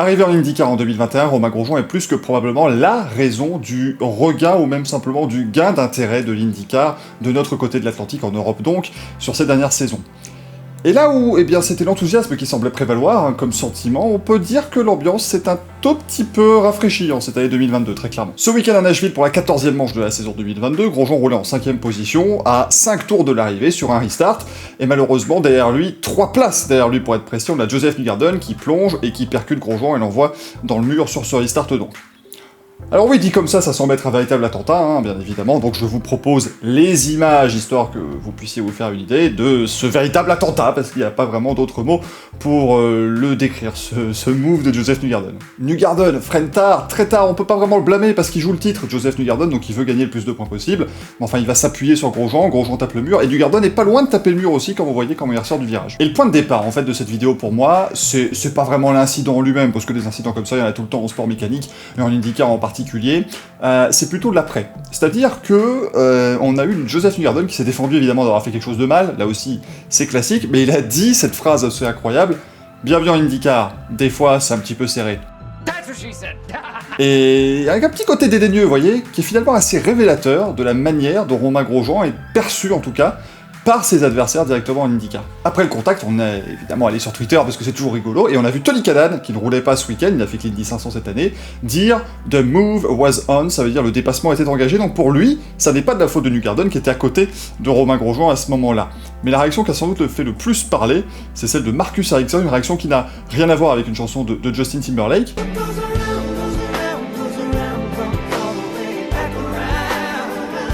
Arrivé en IndyCar en 2021, Romain Grosjean est plus que probablement la raison du regain ou même simplement du gain d'intérêt de l'IndyCar de notre côté de l'Atlantique, en Europe donc, sur ces dernières saisons. Et là où c'était l'enthousiasme qui semblait prévaloir comme sentiment, on peut dire que l'ambiance s'est un tout petit peu rafraîchie en cette année 2022, très clairement. Ce week-end à Nashville, pour la 14e manche de la saison 2022, Grosjean roulait en 5ème position, à 5 tours de l'arrivée sur un restart, et malheureusement derrière lui, 3 places derrière lui pour être précis, on a Joseph Newgarden qui plonge et qui percute Grosjean et l'envoie dans le mur sur ce restart donc. Alors oui, dit comme ça semble être un véritable attentat, bien évidemment, donc je vous propose les images, histoire que vous puissiez vous faire une idée de ce véritable attentat, parce qu'il n'y a pas vraiment d'autres mots pour le décrire, ce move de Joseph Newgarden. Newgarden freine tard, très tard, on peut pas vraiment le blâmer parce qu'il joue le titre, Joseph Newgarden, donc il veut gagner le plus de points possible, mais enfin il va s'appuyer sur Grosjean tape le mur, et Newgarden est pas loin de taper le mur aussi, quand vous voyez comment il ressort du virage. Et le point de départ, en fait, de cette vidéo pour moi, c'est pas vraiment l'incident en lui-même, parce que des incidents comme ça, il y en a tout le temps en sport mécanique, et en IndyCar en particulier, c'est plutôt de l'après. C'est-à-dire que on a eu Joseph Newgarden qui s'est défendu évidemment d'avoir fait quelque chose de mal, là aussi c'est classique, mais il a dit cette phrase assez incroyable, bienvenue en IndyCar, des fois c'est un petit peu serré. Et avec un petit côté dédaigneux, vous voyez, qui est finalement assez révélateur de la manière dont Romain Grosjean est perçu en tout cas par ses adversaires directement en IndyCar. Après le contact, on est évidemment allé sur Twitter parce que c'est toujours rigolo, et on a vu Tony Kanaan, qui ne roulait pas ce week-end, il a fait que l'Indy 500 cette année, dire « The move was on », ça veut dire le dépassement était engagé, donc pour lui, ça n'est pas de la faute de Newgarden qui était à côté de Romain Grosjean à ce moment-là. Mais la réaction qui a sans doute fait le plus parler, c'est celle de Marcus Ericsson, une réaction qui n'a rien à voir avec une chanson de Justin Timberlake,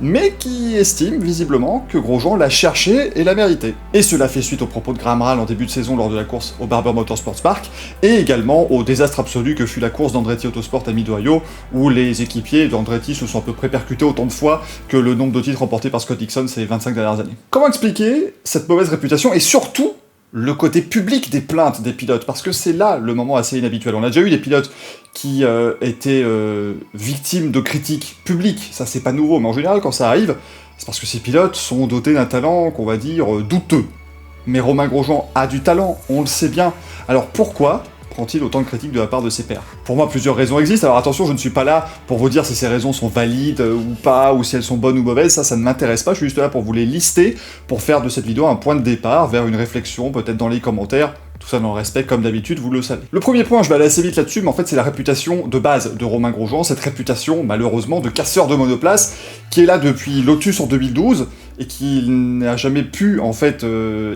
mais qui estime visiblement que Grosjean l'a cherché et l'a mérité. Et cela fait suite aux propos de Graham Rahal en début de saison lors de la course au Barber Motorsports Park, et également au désastre absolu que fut la course d'Andretti Autosport à Mid-Ohio, où les équipiers d'Andretti se sont à peu près percutés autant de fois que le nombre de titres remportés par Scott Dixon ces 25 dernières années. Comment expliquer cette mauvaise réputation, et surtout le côté public des plaintes des pilotes, parce que c'est là le moment assez inhabituel. On a déjà eu des pilotes qui étaient victimes de critiques publiques, ça c'est pas nouveau, mais en général quand ça arrive, c'est parce que ces pilotes sont dotés d'un talent qu'on va dire douteux. Mais Romain Grosjean a du talent, on le sait bien. Alors pourquoi prend-il autant de critiques de la part de ses pairs? Pour moi, plusieurs raisons existent, alors attention, je ne suis pas là pour vous dire si ces raisons sont valides ou pas, ou si elles sont bonnes ou mauvaises, ça ne m'intéresse pas, je suis juste là pour vous les lister, pour faire de cette vidéo un point de départ vers une réflexion, peut-être dans les commentaires, tout ça dans le respect, comme d'habitude, vous le savez. Le premier point, je vais aller assez vite là-dessus, mais en fait c'est la réputation de base de Romain Grosjean, cette réputation, malheureusement, de casseur de monoplace, qui est là depuis Lotus en 2012, et qu'il n'a jamais pu, en fait,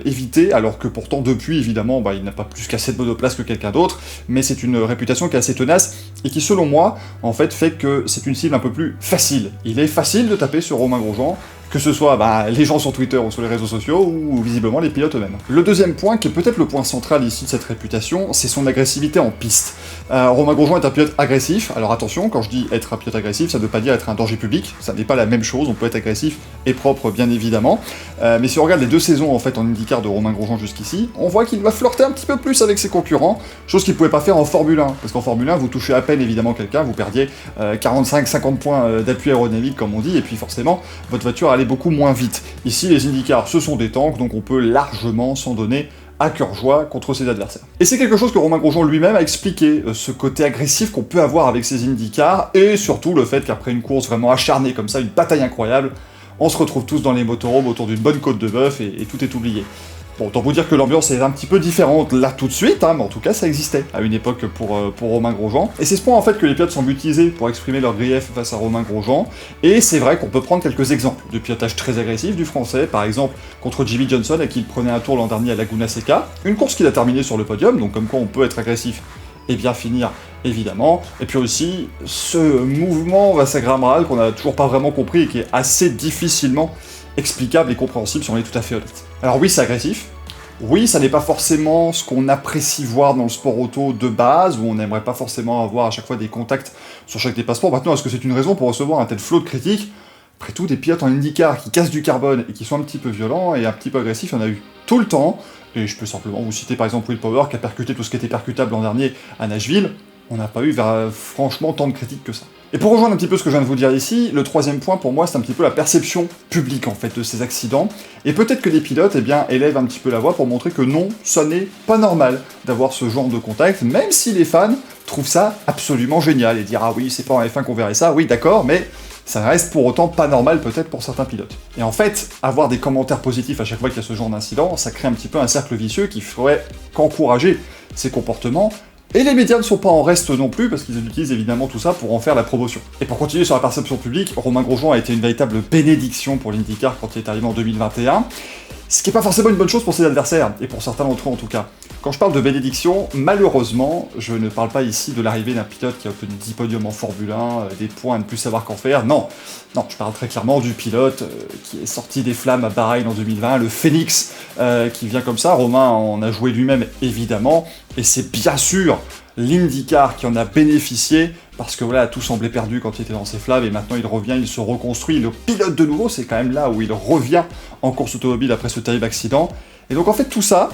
éviter, alors que pourtant, depuis, évidemment, il n'a pas plus cassé de monoplace que quelqu'un d'autre, mais c'est une réputation qui est assez tenace, et qui, selon moi, en fait que c'est une cible un peu plus facile. Il est facile de taper sur Romain Grosjean, que ce soit les gens sur Twitter ou sur les réseaux sociaux, ou visiblement les pilotes eux-mêmes. Le deuxième point, qui est peut-être le point central ici de cette réputation, c'est son agressivité en piste. Romain Grosjean est un pilote agressif, alors attention, quand je dis être un pilote agressif, ça ne veut pas dire être un danger public, ça n'est pas la même chose, on peut être agressif et propre bien évidemment, mais si on regarde les 2 saisons en fait en IndyCar de Romain Grosjean jusqu'ici, on voit qu'il va flirter un petit peu plus avec ses concurrents, chose qu'il ne pouvait pas faire en Formule 1, parce qu'en Formule 1, vous touchez à peine évidemment quelqu'un, vous perdiez 45-50 points d'appui aérodynamique comme on dit, et puis forcément, votre voiture allait beaucoup moins vite. Ici, les IndyCar, ce sont des tanks, donc on peut largement s'en donner à cœur joie contre ses adversaires. Et c'est quelque chose que Romain Grosjean lui-même a expliqué, ce côté agressif qu'on peut avoir avec ses IndyCar, et surtout le fait qu'après une course vraiment acharnée comme ça, une bataille incroyable, on se retrouve tous dans les motorhomes autour d'une bonne côte de bœuf, et tout est oublié. Bon, autant vous dire que l'ambiance est un petit peu différente là tout de suite, mais en tout cas ça existait à une époque pour Romain Grosjean. Et c'est ce point en fait que les pilotes semblent utiliser pour exprimer leur grief face à Romain Grosjean, et c'est vrai qu'on peut prendre quelques exemples de pilotage très agressif du français, par exemple contre Jimmie Johnson à qui il prenait un tour l'an dernier à Laguna Seca, une course qu'il a terminée sur le podium, donc comme quoi on peut être agressif et bien finir évidemment, et puis aussi ce mouvement face à Graham Rahal qu'on n'a toujours pas vraiment compris et qui est assez difficilement explicable et compréhensible si on est tout à fait honnête. Alors oui, c'est agressif, oui, ça n'est pas forcément ce qu'on apprécie voir dans le sport auto de base, où on n'aimerait pas forcément avoir à chaque fois des contacts sur chaque dépassement. Maintenant, est-ce que c'est une raison pour recevoir un tel flot de critiques? Après tout, des pilotes en IndyCar qui cassent du carbone et qui sont un petit peu violents et un petit peu agressifs, il y en a eu tout le temps, et je peux simplement vous citer par exemple Will Power qui a percuté tout ce qui était percutable l'an dernier à Nashville. On n'a pas eu franchement tant de critiques que ça. Et pour rejoindre un petit peu ce que je viens de vous dire ici, le troisième point pour moi c'est un petit peu la perception publique en fait de ces accidents, et peut-être que les pilotes élèvent un petit peu la voix pour montrer que non, ça n'est pas normal d'avoir ce genre de contact, même si les fans trouve ça absolument génial et dire ah oui, c'est pas en F1 qu'on verrait ça, oui d'accord, mais ça reste pour autant pas normal peut-être pour certains pilotes. Et en fait, avoir des commentaires positifs à chaque fois qu'il y a ce genre d'incident, ça crée un petit peu un cercle vicieux qui ferait qu'encourager ces comportements. Et les médias ne sont pas en reste non plus, parce qu'ils utilisent évidemment tout ça pour en faire la promotion. Et pour continuer sur la perception publique, Romain Grosjean a été une véritable bénédiction pour l'IndyCar quand il est arrivé en 2021, ce qui n'est pas forcément une bonne chose pour ses adversaires, et pour certains d'entre eux en tout cas. Quand je parle de bénédiction, malheureusement, je ne parle pas ici de l'arrivée d'un pilote qui a obtenu 10 podiums en Formule 1, des points à ne plus savoir qu'en faire, non, je parle très clairement du pilote qui est sorti des flammes à Bahreïn en 2020, le Phoenix, qui vient comme ça. Romain en a joué lui-même évidemment, et c'est bien sûr l'IndyCar qui en a bénéficié, parce que voilà, tout semblait perdu quand il était dans ses flammes, et maintenant il revient, il se reconstruit, il pilote de nouveau, c'est quand même là où il revient en course automobile après ce terrible accident. Et donc en fait tout ça,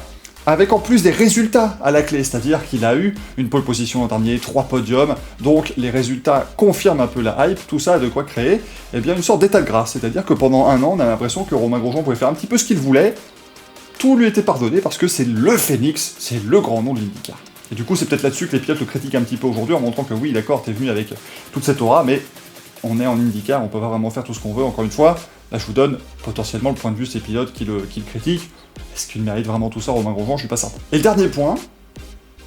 avec en plus des résultats à la clé, c'est-à-dire qu'il a eu une pole position l'an dernier, 3 podiums, donc les résultats confirment un peu la hype, tout ça a de quoi créer une sorte d'état de grâce, c'est-à-dire que pendant un an, on a l'impression que Romain Grosjean pouvait faire un petit peu ce qu'il voulait, tout lui était pardonné parce que c'est le Phoenix, c'est le grand nom de l'IndyCar. Et du coup, c'est peut-être là-dessus que les pilotes le critiquent un petit peu aujourd'hui, en montrant que oui, d'accord, t'es venu avec toute cette aura, mais on est en IndyCar, on peut pas vraiment faire tout ce qu'on veut, encore une fois. Là, je vous donne potentiellement le point de vue de ces pilotes qui le critiquent. Est-ce qu'il mérite vraiment tout ça, Romain Grosjean? Je suis pas certain. Et le dernier point,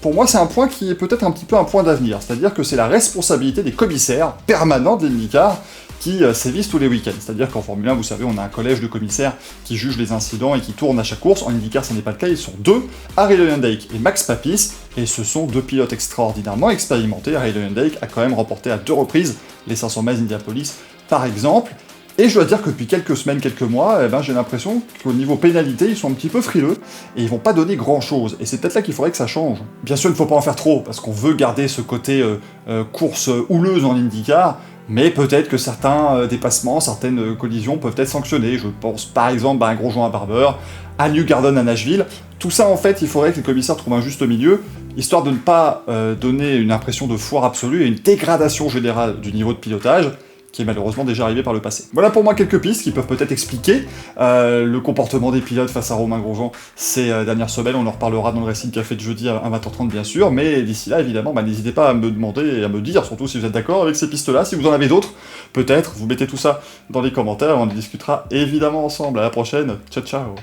pour moi, c'est un point qui est peut-être un petit peu un point d'avenir, c'est-à-dire que c'est la responsabilité des commissaires permanents de l'IndyCar qui sévissent tous les week-ends. C'est-à-dire qu'en Formule 1, vous savez, on a un collège de commissaires qui jugent les incidents et qui tournent à chaque course. En IndyCar, ça n'est pas le cas, ils sont 2, Harry Lewandijk et Max Papis, et ce sont 2 pilotes extraordinairement expérimentés. Harry Lewandijk a quand même remporté à 2 reprises les 500 miles d'Indianapolis, par exemple. Et je dois dire que depuis quelques semaines, quelques mois, j'ai l'impression qu'au niveau pénalité, ils sont un petit peu frileux, et ils vont pas donner grand-chose. Et c'est peut-être là qu'il faudrait que ça change. Bien sûr, il ne faut pas en faire trop, parce qu'on veut garder ce côté course houleuse en IndyCar, mais peut-être que certains dépassements, certaines collisions peuvent être sanctionnées. Je pense par exemple à un Grosjean à Barber, à New Garden à Nashville. Tout ça, en fait, il faudrait que les commissaires trouvent un juste milieu, histoire de ne pas donner une impression de foire absolue et une dégradation générale du niveau de pilotage, qui est malheureusement déjà arrivé par le passé. Voilà pour moi quelques pistes qui peuvent peut-être expliquer le comportement des pilotes face à Romain Grosjean ces dernières semaines. On en reparlera dans le Racing Café de jeudi à 20h30 bien sûr, mais d'ici là évidemment, n'hésitez pas à me demander et à me dire, surtout si vous êtes d'accord avec ces pistes-là, si vous en avez d'autres, peut-être, vous mettez tout ça dans les commentaires, on en discutera évidemment ensemble. À la prochaine, ciao ciao.